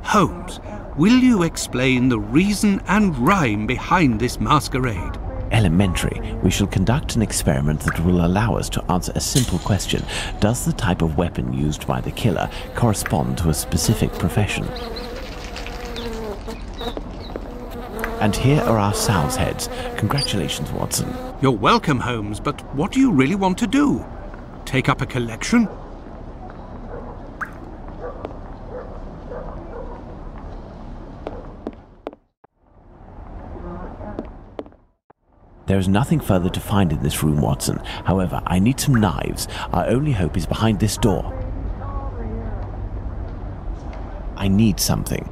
Holmes, will you explain the reason and rhyme behind this masquerade? Elementary. We shall conduct an experiment that will allow us to answer a simple question. Does the type of weapon used by the killer correspond to a specific profession? And here are our sow's heads. Congratulations, Watson. You're welcome, Holmes, but what do you really want to do? Take up a collection? There is nothing further to find in this room, Watson. However, I need some knives. Our only hope is behind this door. I need something.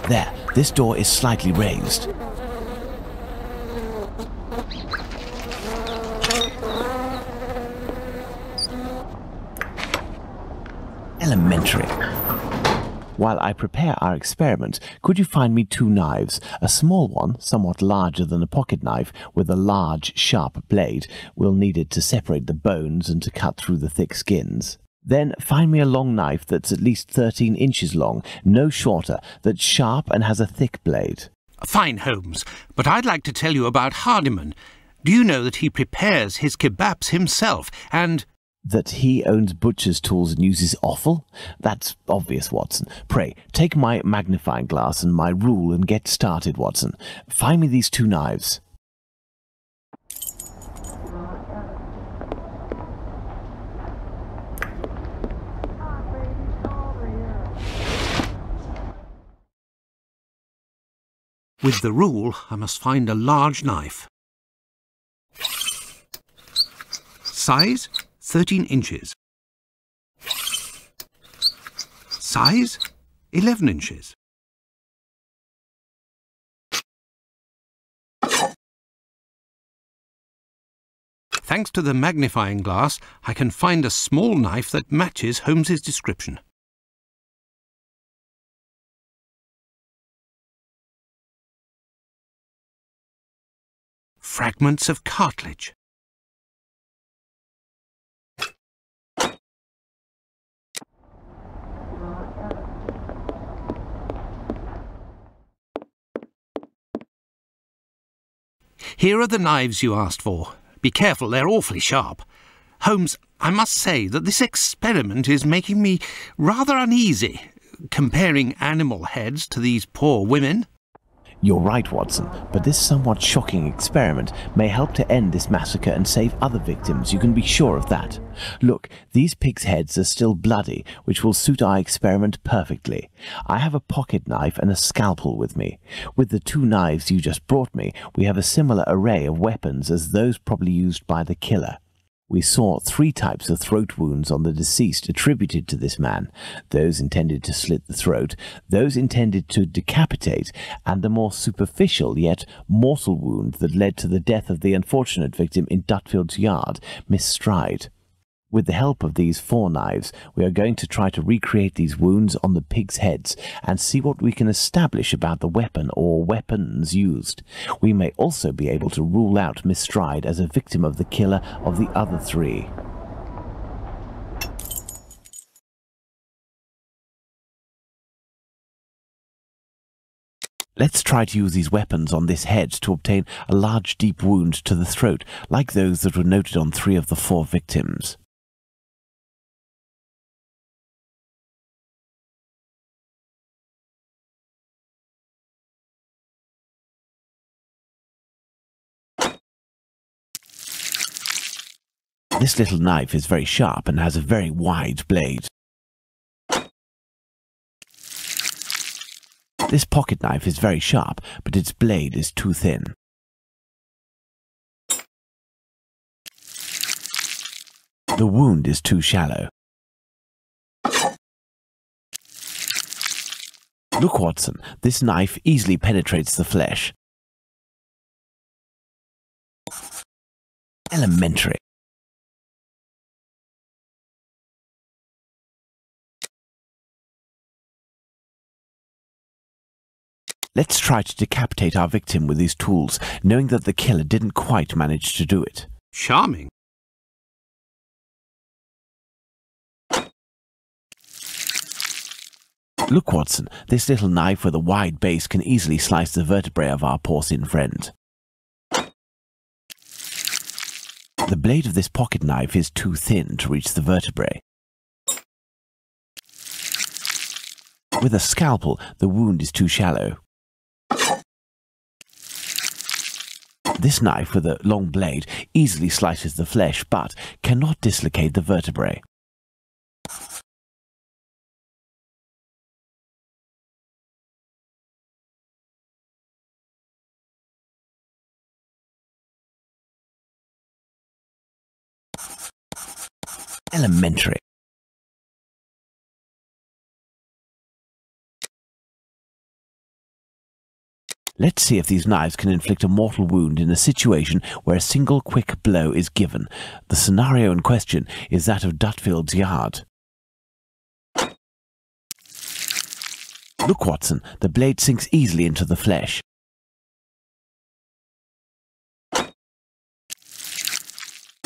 There, this door is slightly raised. Elementary. While I prepare our experiment, could you find me 2 knives? A small one, somewhat larger than a pocket knife, with a large, sharp blade. We'll need it to separate the bones and to cut through the thick skins. Then find me a long knife that's at least 13 inches long, no shorter, that's sharp and has a thick blade. Fine, Holmes, but I'd like to tell you about Hardiman. Do you know that he prepares his kebabs himself and... That he owns butcher's tools and uses offal? That's obvious, Watson. Pray, take my magnifying glass and my rule and get started, Watson. Find me these 2 knives. With the rule, I must find a large knife. Size, 13 inches. Size, 11 inches. Thanks to the magnifying glass, I can find a small knife that matches Holmes's description. Fragments of cartilage. Here are the knives you asked for. Be careful, they're awfully sharp. Holmes, I must say that this experiment is making me rather uneasy, comparing animal heads to these poor women. You're right, Watson, but this somewhat shocking experiment may help to end this massacre and save other victims, you can be sure of that. Look, these pigs' heads are still bloody, which will suit our experiment perfectly. I have a pocket knife and a scalpel with me. With the 2 knives you just brought me, we have a similar array of weapons as those probably used by the killer. We saw 3 types of throat wounds on the deceased attributed to this man, those intended to slit the throat, those intended to decapitate, and the more superficial yet mortal wound that led to the death of the unfortunate victim in Dutfield's yard, Miss Stride. With the help of these 4 knives, we are going to try to recreate these wounds on the pigs' heads and see what we can establish about the weapon or weapons used. We may also be able to rule out Miss Stride as a victim of the killer of the other 3. Let's try to use these weapons on this head to obtain a large deep wound to the throat, like those that were noted on 3 of the 4 victims. This little knife is very sharp and has a very wide blade. This pocket knife is very sharp, but its blade is too thin. The wound is too shallow. Look, Watson, this knife easily penetrates the flesh. Elementary. Let's try to decapitate our victim with these tools, knowing that the killer didn't quite manage to do it. Charming. Look, Watson, this little knife with a wide base can easily slice the vertebrae of our porcine friend. The blade of this pocket knife is too thin to reach the vertebrae. With a scalpel, the wound is too shallow. This knife with a long blade easily slices the flesh, but cannot dislocate the vertebrae. Elementary. Let's see if these knives can inflict a mortal wound in a situation where a single quick blow is given. The scenario in question is that of Dutfield's yard. Look, Watson, the blade sinks easily into the flesh.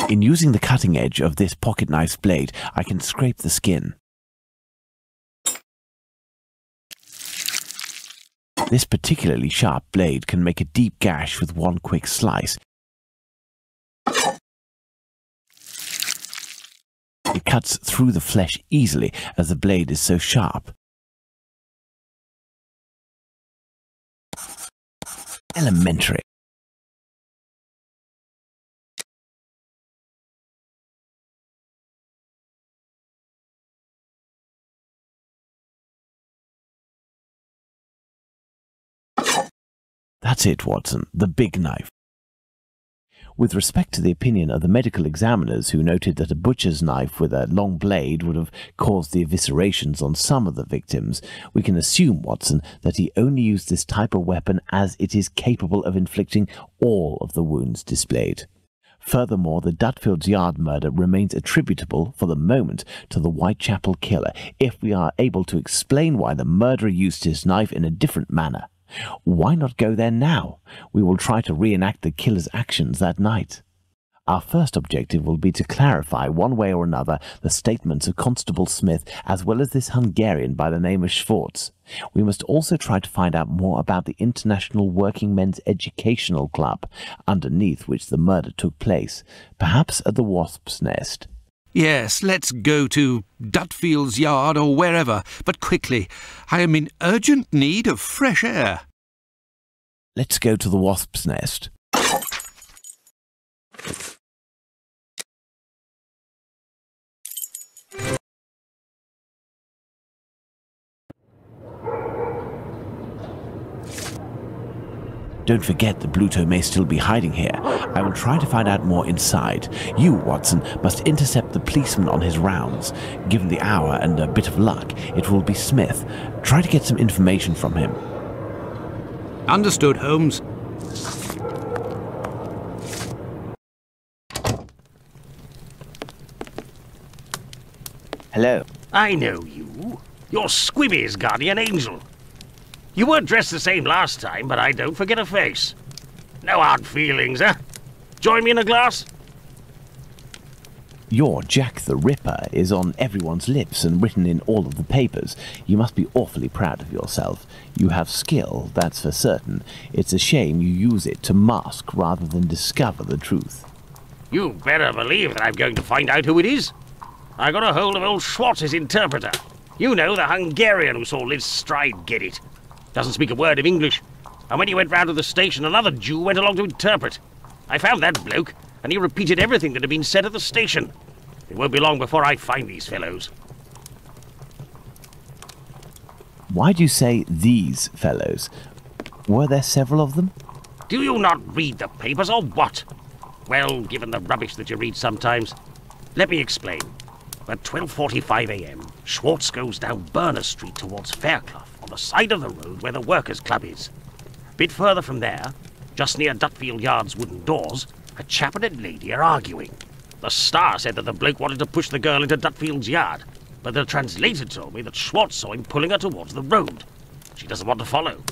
In using the cutting edge of this pocket knife's blade, I can scrape the skin. This particularly sharp blade can make a deep gash with one quick slice. It cuts through the flesh easily as the blade is so sharp. Elementary. That's it, Watson, the big knife. With respect to the opinion of the medical examiners who noted that a butcher's knife with a long blade would have caused the eviscerations on some of the victims, we can assume, Watson, that he only used this type of weapon as it is capable of inflicting all of the wounds displayed. Furthermore, the Dutfield's Yard murder remains attributable, for the moment, to the Whitechapel killer, if we are able to explain why the murderer used his knife in a different manner. Why not go there now? We will try to reenact the killer's actions that night. Our first objective will be to clarify, one way or another, the statements of Constable Smith as well as this Hungarian by the name of Schwartz. We must also try to find out more about the International Working Men's Educational Club, underneath which the murder took place, perhaps at the Wasp's Nest. Yes, let's go to Dutfield's Yard or wherever, but quickly. I am in urgent need of fresh air. Let's go to the Wasp's Nest. Don't forget that Bluto may still be hiding here. I will try to find out more inside. You, Watson, must intercept the policeman on his rounds. Given the hour and a bit of luck, it will be Smith. Try to get some information from him. Understood, Holmes. Hello. I know you. You're Squibby's guardian angel. You weren't dressed the same last time, but I don't forget a face. No hard feelings, eh? Join me in a glass? Your Jack the Ripper is on everyone's lips and written in all of the papers. You must be awfully proud of yourself. You have skill, that's for certain. It's a shame you use it to mask rather than discover the truth. You better believe that I'm going to find out who it is. I got a hold of old Schwartz's interpreter. You know, the Hungarian who saw Liz Stride get it. Doesn't speak a word of English. And when he went round to the station, another Jew went along to interpret. I found that bloke, and he repeated everything that had been said at the station. It won't be long before I find these fellows. Why do you say these fellows? Were there several of them? Do you not read the papers, or what? Well, given the rubbish that you read sometimes. Let me explain. At 12:45 a.m., Schwartz goes down Burner Street towards Fairclough, on the side of the road where the Workers' Club is. A bit further from there, just near Dutfield Yard's wooden doors, a chap and a lady are arguing. The Star said that the bloke wanted to push the girl into Dutfield's Yard, but the translator told me that Schwartz saw him pulling her towards the road. She doesn't want to follow.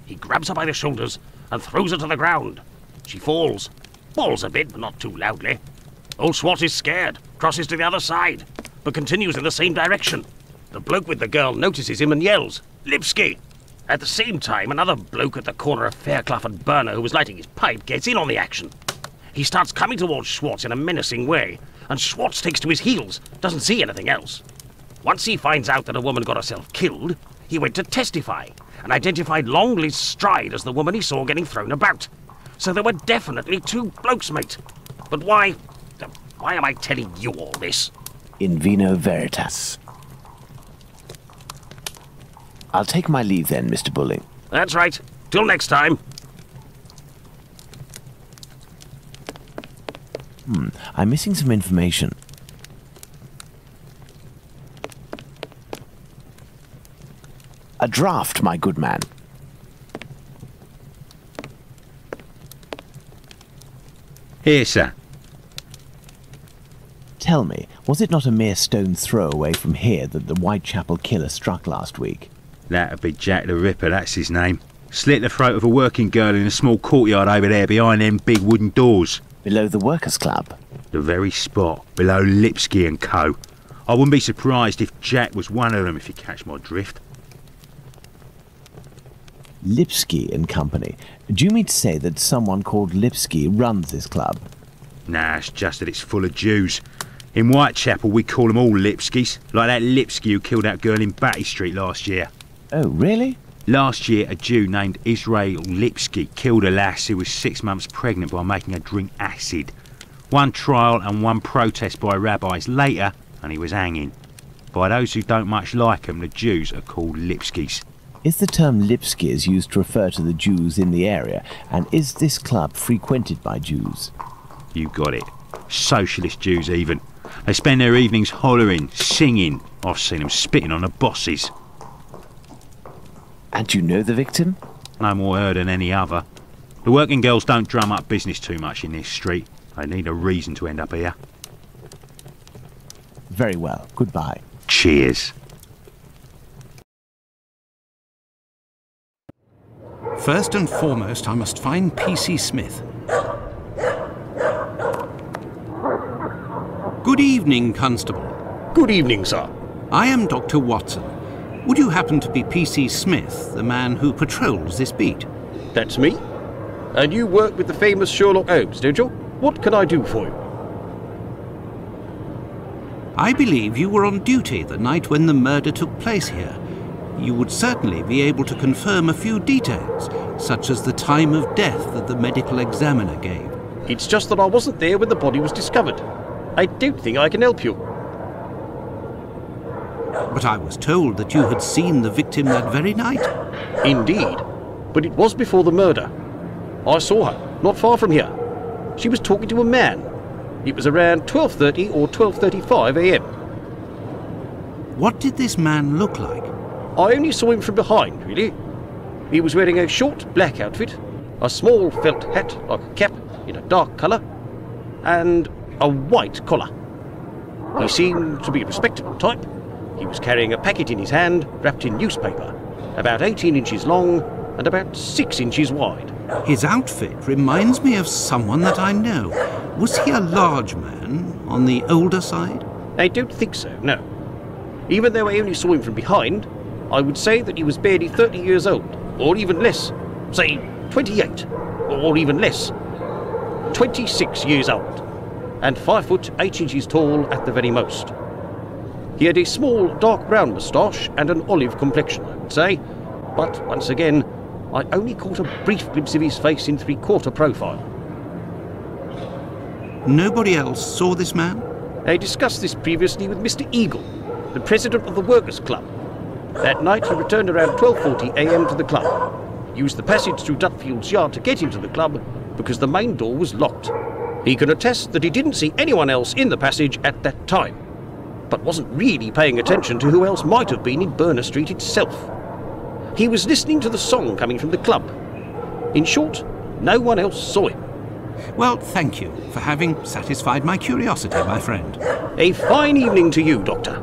He grabs her by the shoulders and throws her to the ground. She falls. Falls a bit, but not too loudly. Old Schwartz is scared, crosses to the other side, but continues in the same direction. The bloke with the girl notices him and yells, "Lipsky!" At the same time, another bloke at the corner of Fairclough and Burner who was lighting his pipe gets in on the action. He starts coming towards Schwartz in a menacing way, and Schwartz takes to his heels, doesn't see anything else. Once he finds out that a woman got herself killed, he went to testify and identified Longley's stride as the woman he saw getting thrown about. So there were definitely two blokes, mate. But why am I telling you all this? In vino veritas. I'll take my leave then, Mr. Bulling. That's right. Till next time. I'm missing some information. A draft, my good man. Here, sir. Tell me, was it not a mere stone's throw away from here that the Whitechapel killer struck last week? That'd be Jack the Ripper, that's his name. Slit the throat of a working girl in a small courtyard over there behind them big wooden doors. Below the Workers' Club? The very spot, below Lipsky and Co. I wouldn't be surprised if Jack was one of them, if you catch my drift. Lipsky and Company. Do you mean to say that someone called Lipsky runs this club? Nah, it's just that it's full of Jews. In Whitechapel, we call them all Lipskys, like that Lipsky who killed that girl in Batty Street last year. Oh, really? Last year, a Jew named Israel Lipsky killed a lass who was 6 months pregnant by making her drink acid. One trial and one protest by rabbis later, and he was hanging. By those who don't much like him, the Jews are called Lipskys. Is the term Lipskys used to refer to the Jews in the area, and is this club frequented by Jews? You got it. Socialist Jews even. They spend their evenings hollering, singing. I've seen them spitting on the bosses. And you know the victim? No more her than any other. The working girls don't drum up business too much in this street. They need a reason to end up here. Very well. Goodbye. Cheers. First and foremost, I must find P.C. Smith. Good evening, Constable. Good evening, sir. I am Dr. Watson. Would you happen to be P.C. Smith, the man who patrols this beat? That's me. And you work with the famous Sherlock Holmes, don't you? What can I do for you? I believe you were on duty the night when the murder took place here. You would certainly be able to confirm a few details, such as the time of death that the medical examiner gave. It's just that I wasn't there when the body was discovered. I don't think I can help you. But I was told that you had seen the victim that very night. Indeed. But it was before the murder. I saw her, not far from here. She was talking to a man. It was around 12:30 or 12:35 a.m. What did this man look like? I only saw him from behind, really. He was wearing a short black outfit, a small felt hat like a cap in a dark colour, and a white collar. He seemed to be a respectable type. He was carrying a packet in his hand wrapped in newspaper, about 18 inches long and about 6 inches wide. His outfit reminds me of someone that I know. Was he a large man, on the older side? I don't think so, no. Even though I only saw him from behind, I would say that he was barely 30 years old, or even less. Say 28, or even less. 26 years old, and 5 foot 8 inches tall at the very most. He had a small dark brown moustache and an olive complexion, I would say, but once again, I only caught a brief glimpse of his face in three-quarter profile. Nobody else saw this man? I discussed this previously with Mr. Eagle, the president of the Workers' Club. That night he returned around 12:40 a.m. to the club. Used the passage through Dutfield's yard to get into the club because the main door was locked. He can attest that he didn't see anyone else in the passage at that time, but wasn't really paying attention to who else might have been in Burner Street itself. He was listening to the song coming from the club. In short, no one else saw him. Well, thank you for having satisfied my curiosity, my friend. A fine evening to you, Doctor.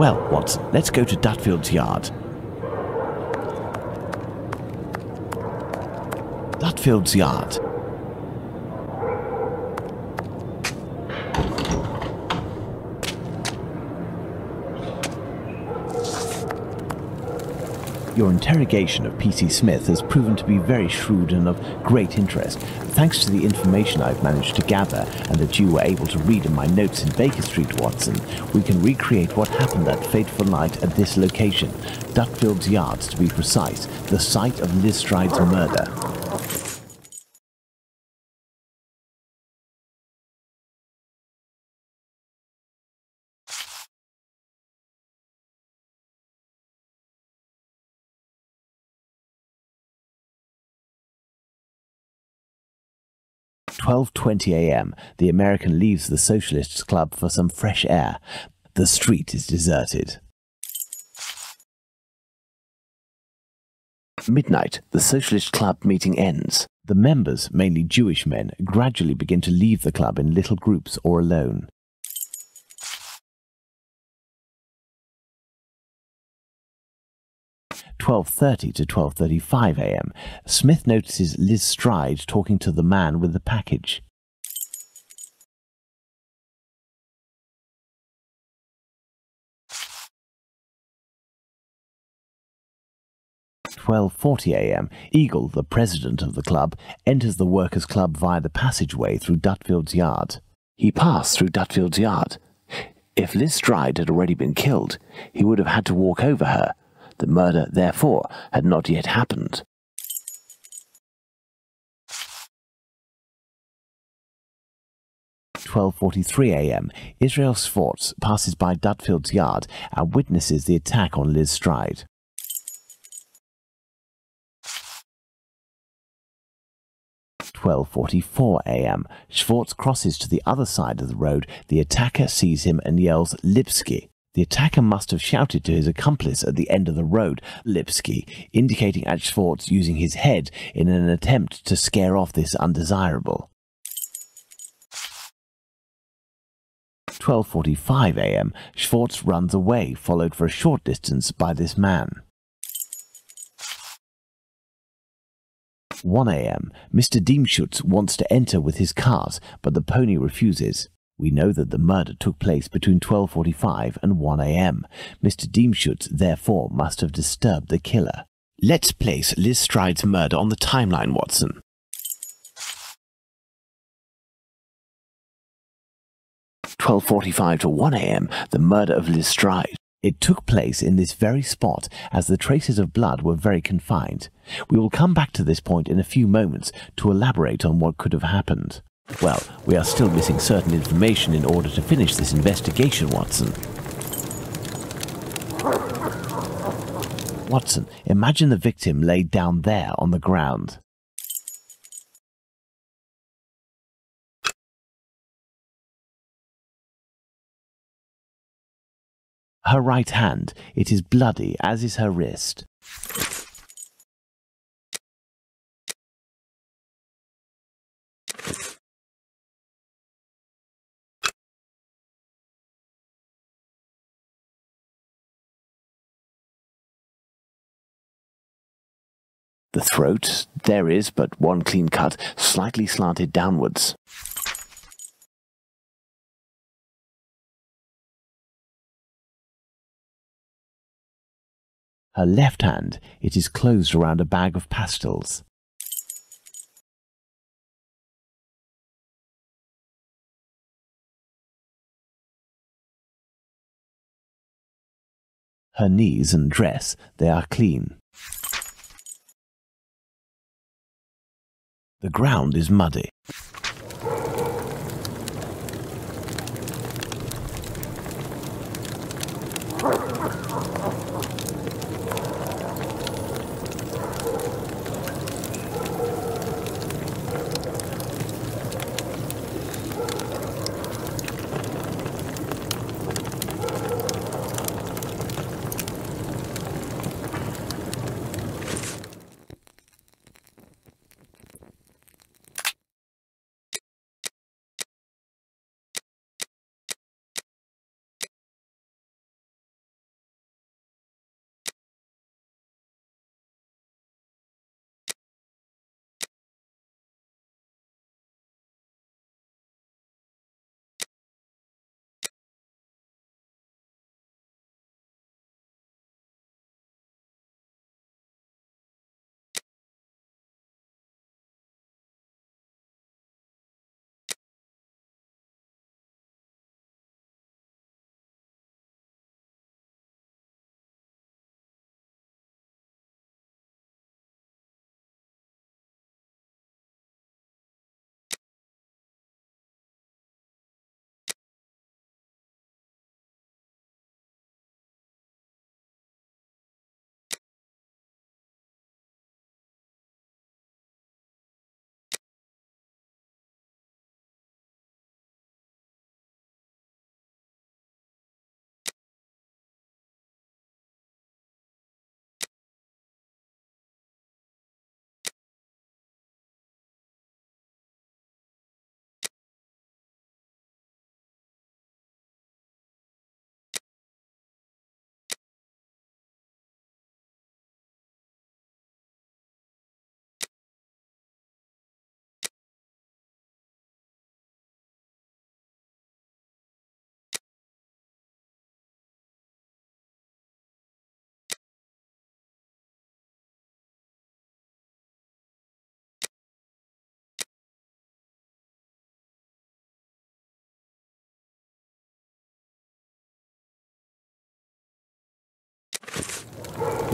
Well, Watson, let's go to Dutfield's yard. Dutfield's yard. Your interrogation of P.C. Smith has proven to be very shrewd and of great interest. Thanks to the information I've managed to gather and that you were able to read in my notes in Baker Street, Watson, we can recreate what happened that fateful night at this location, Dutfield's Yards to be precise, the site of Liz Stride's murder. "12:20 a.m. The American leaves the Socialists' Club for some fresh air. The street is deserted. Midnight. The Socialist Club meeting ends. The members, mainly Jewish men, gradually begin to leave the club in little groups or alone. "12:30 to 12:35 a.m. Smith notices Liz Stride talking to the man with the package. "12:40 a.m. Eagle, the president of the club, enters the workers' club via the passageway through Dutfield's yard. He passed through Dutfield's yard. If Liz Stride had already been killed, he would have had to walk over her. The murder, therefore, had not yet happened. "12:43 a.m. Israel Swartz passes by Dutfield's yard and witnesses the attack on Liz Stride. "12:44 a.m. Schwartz crosses to the other side of the road. The attacker sees him and yells, 'Lipsky!' The attacker must have shouted to his accomplice at the end of the road, 'Lipsky,' indicating at Schwartz using his head in an attempt to scare off this undesirable. 12:45 a.m. Schwartz runs away, followed for a short distance by this man. 1 a.m. Mr. Diemschutz wants to enter with his cart, but the pony refuses. We know that the murder took place between 12:45 and 1 a.m. Mr. Diemschutz, therefore, must have disturbed the killer. Let's place Liz Stride's murder on the timeline, Watson. 12:45 to 1 a.m. The murder of Liz Stride. It took place in this very spot, as the traces of blood were very confined. We will come back to this point in a few moments to elaborate on what could have happened. Well, we are still missing certain information in order to finish this investigation, Watson. Watson, imagine the victim laid down there on the ground. Her right hand, it is bloody, as is her wrist. The throat, there is but one clean cut, slightly slanted downwards. Her left hand, it is closed around a bag of pastils. Her knees and dress, they are clean. The ground is muddy.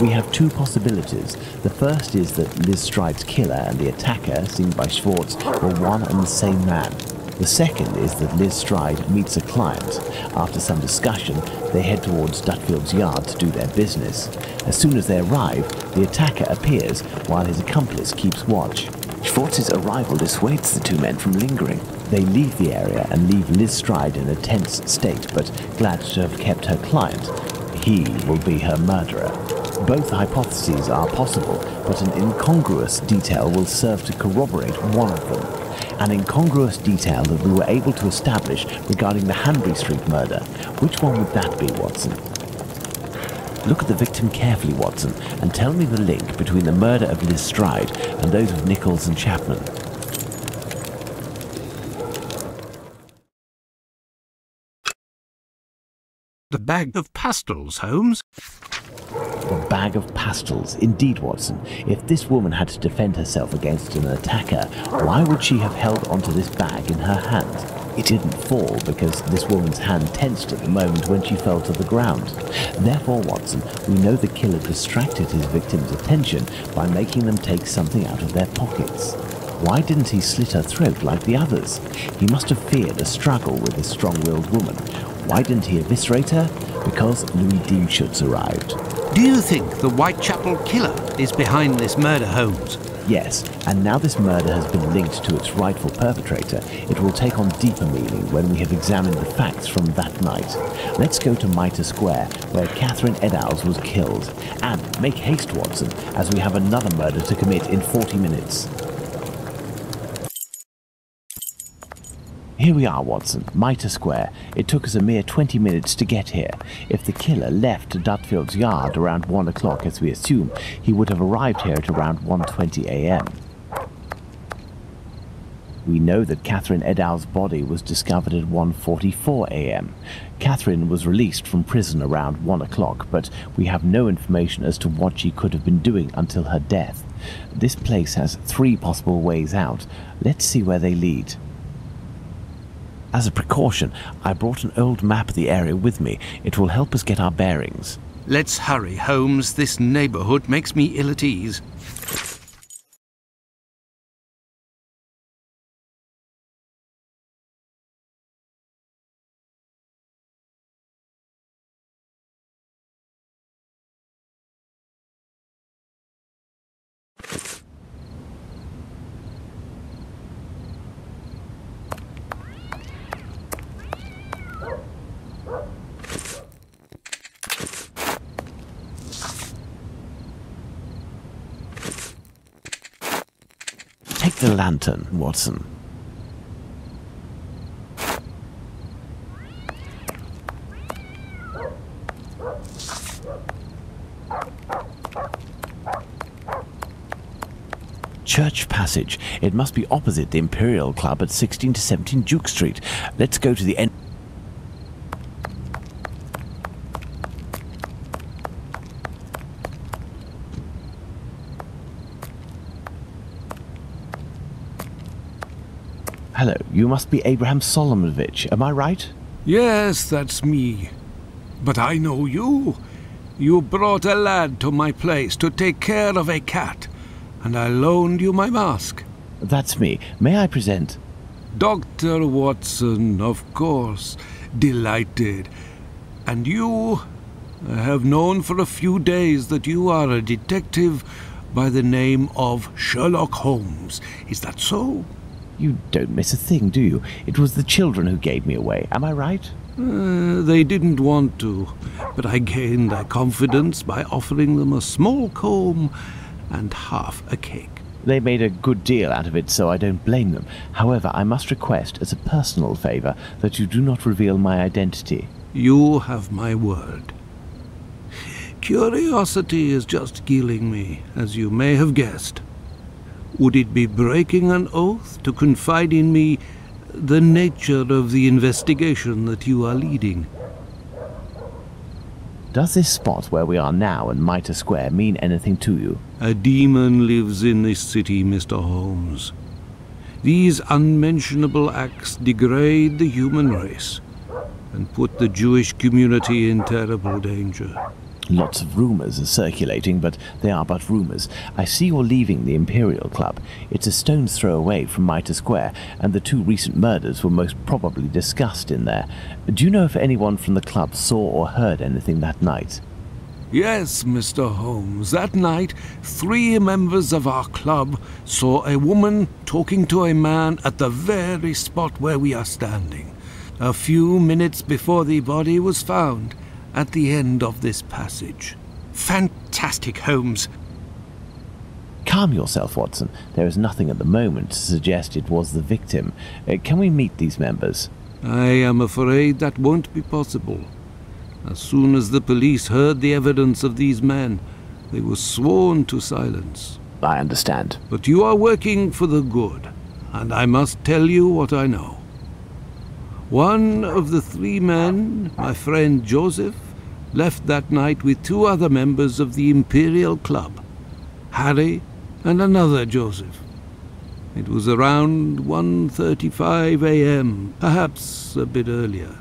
We have two possibilities. The first is that Liz Stride's killer and the attacker, seen by Schwartz, were one and the same man. The second is that Liz Stride meets a client. After some discussion, they head towards Dutfield's yard to do their business. As soon as they arrive, the attacker appears while his accomplice keeps watch. Schwartz's arrival dissuades the two men from lingering. They leave the area and leave Liz Stride in a tense state, but glad to have kept her client. He will be her murderer. Both hypotheses are possible, but an incongruous detail will serve to corroborate one of them. An incongruous detail that we were able to establish regarding the Hanbury Street murder. Which one would that be, Watson? Look at the victim carefully, Watson, and tell me the link between the murder of Liz Stride and those of Nichols and Chapman. The bag of pastels, Holmes. The bag of pastels. Indeed, Watson. If this woman had to defend herself against an attacker, why would she have held onto this bag in her hand? It didn't fall because this woman's hand tensed at the moment when she fell to the ground. Therefore, Watson, we know the killer distracted his victim's attention by making them take something out of their pockets. Why didn't he slit her throat like the others? He must have feared a struggle with this strong-willed woman. Why didn't he eviscerate her? Because Louis Deanschutz arrived. Do you think the Whitechapel killer is behind this murder, Holmes? Yes, and now this murder has been linked to its rightful perpetrator, it will take on deeper meaning when we have examined the facts from that night. Let's go to Mitre Square, where Catherine Eddowes was killed. And make haste, Watson, as we have another murder to commit in 40 minutes. Here we are, Watson, Mitre Square. It took us a mere 20 minutes to get here. If the killer left Dutfield's yard around 1 o'clock, as we assume, he would have arrived here at around 1:20 a.m. We know that Catherine Eddowes' body was discovered at 1:44 a.m. Catherine was released from prison around 1 o'clock, but we have no information as to what she could have been doing until her death. This place has 3 possible ways out. Let's see where they lead. As a precaution, I brought an old map of the area with me. It will help us get our bearings. Let's hurry, Holmes. This neighborhood makes me ill at ease. Take the lantern, Watson. Church Passage. It must be opposite the Imperial Club at 16 to 17 Duke Street. Let's go to the end. Hello, you must be Abraham Solomonovich, am I right? Yes, that's me. But I know you. You brought a lad to my place to take care of a cat, and I loaned you my mask. That's me. May I present? Dr. Watson, of course. Delighted. And you? I have known for a few days that you are a detective by the name of Sherlock Holmes. Is that so? You don't miss a thing, do you? It was the children who gave me away, am I right? They didn't want to, but I gained their confidence by offering them a small comb and half a cake. They made a good deal out of it, so I don't blame them. However, I must request, as a personal favor, that you do not reveal my identity. You have my word. Curiosity is just killing me, as you may have guessed. Would it be breaking an oath to confide in me the nature of the investigation that you are leading? Does this spot where we are now in Mitre Square mean anything to you? A demon lives in this city, Mr. Holmes. These unmentionable acts degrade the human race and put the Jewish community in terrible danger. Lots of rumours are circulating, but they are but rumours. I see you're leaving the Imperial Club. It's a stone's throw away from Mitre Square, and the 2 recent murders were most probably discussed in there. Do you know if anyone from the club saw or heard anything that night? Yes, Mr. Holmes. That night, 3 members of our club saw a woman talking to a man at the very spot where we are standing, a few minutes before the body was found, at the end of this passage. Fantastic, Holmes. Calm yourself, Watson. There is nothing at the moment to suggest it was the victim. Can we meet these members? I am afraid that won't be possible. As soon as the police heard the evidence of these men, they were sworn to silence. I understand. But you are working for the good, and I must tell you what I know. One of the 3 men, my friend Joseph, left that night with 2 other members of the Imperial Club, Harry and another Joseph. It was around 1:35 a.m., perhaps a bit earlier.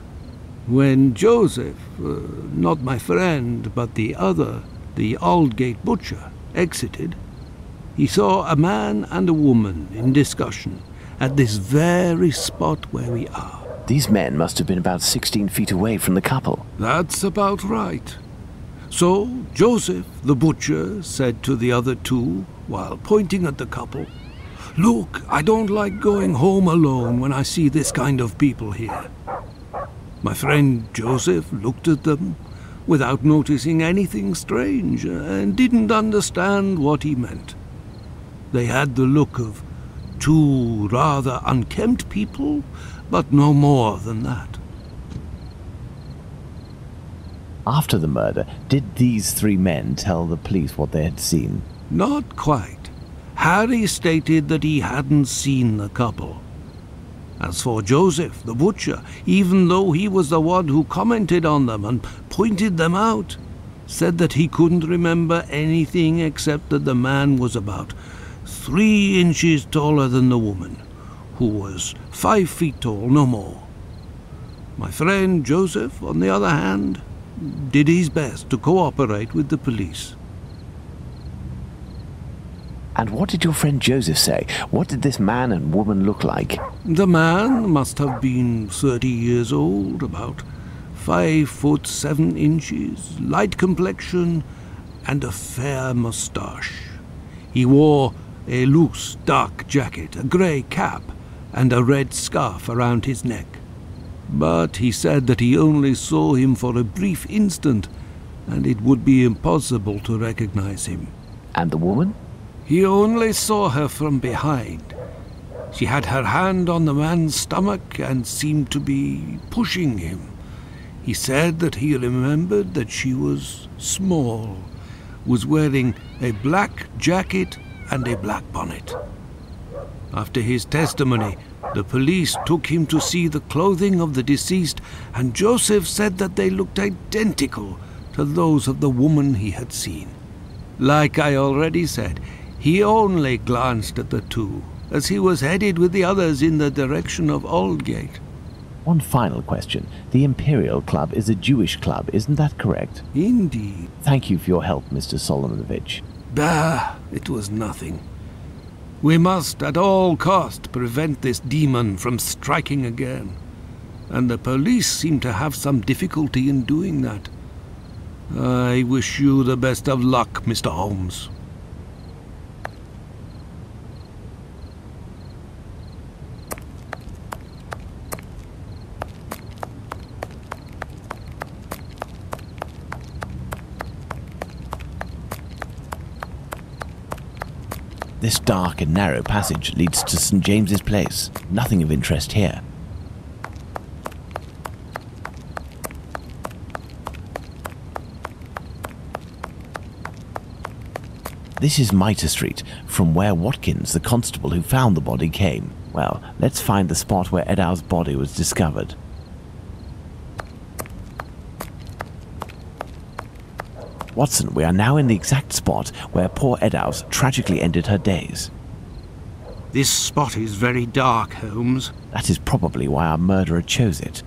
When Joseph, not my friend, but the other, the Aldgate butcher, exited, he saw a man and a woman in discussion at this very spot where we are. These men must have been about 16 feet away from the couple. That's about right. So Joseph, the butcher, said to the other 2, while pointing at the couple, "Look, I don't like going home alone when I see this kind of people here." My friend Joseph looked at them without noticing anything strange and didn't understand what he meant. They had the look of 2 rather unkempt people, but no more than that. After the murder, did these 3 men tell the police what they had seen? Not quite. Harry stated that he hadn't seen the couple. As for Joseph, the butcher, even though he was the one who commented on them and pointed them out, said that he couldn't remember anything except that the man was about 3 inches taller than the woman, who was 5 feet tall, no more. My friend Joseph, on the other hand, did his best to cooperate with the police. And what did your friend Joseph say? What did this man and woman look like? The man must have been 30 years old, about 5 foot 7 inches, light complexion, and a fair moustache. He wore a loose, dark jacket, a grey cap, and a red scarf around his neck. But he said that he only saw him for a brief instant, and it would be impossible to recognize him. And the woman? He only saw her from behind. She had her hand on the man's stomach and seemed to be pushing him. He said that he remembered that she was small, was wearing a black jacket and a black bonnet. After his testimony, the police took him to see the clothing of the deceased, and Joseph said that they looked identical to those of the woman he had seen. Like I already said, he only glanced at the 2, as he was headed with the others in the direction of Aldgate. One final question. The Imperial Club is a Jewish club, isn't that correct? Indeed. Thank you for your help, Mr. Solomonovich. Bah, it was nothing. We must at all cost prevent this demon from striking again, and the police seem to have some difficulty in doing that. I wish you the best of luck, Mr. Holmes. This dark and narrow passage leads to St. James's Place. Nothing of interest here. This is Mitre Street, from where Watkins, the constable who found the body, came. Well, let's find the spot where Edow's body was discovered. Watson, we are now in the exact spot where poor Eddowes tragically ended her days. This spot is very dark, Holmes. That is probably why our murderer chose it.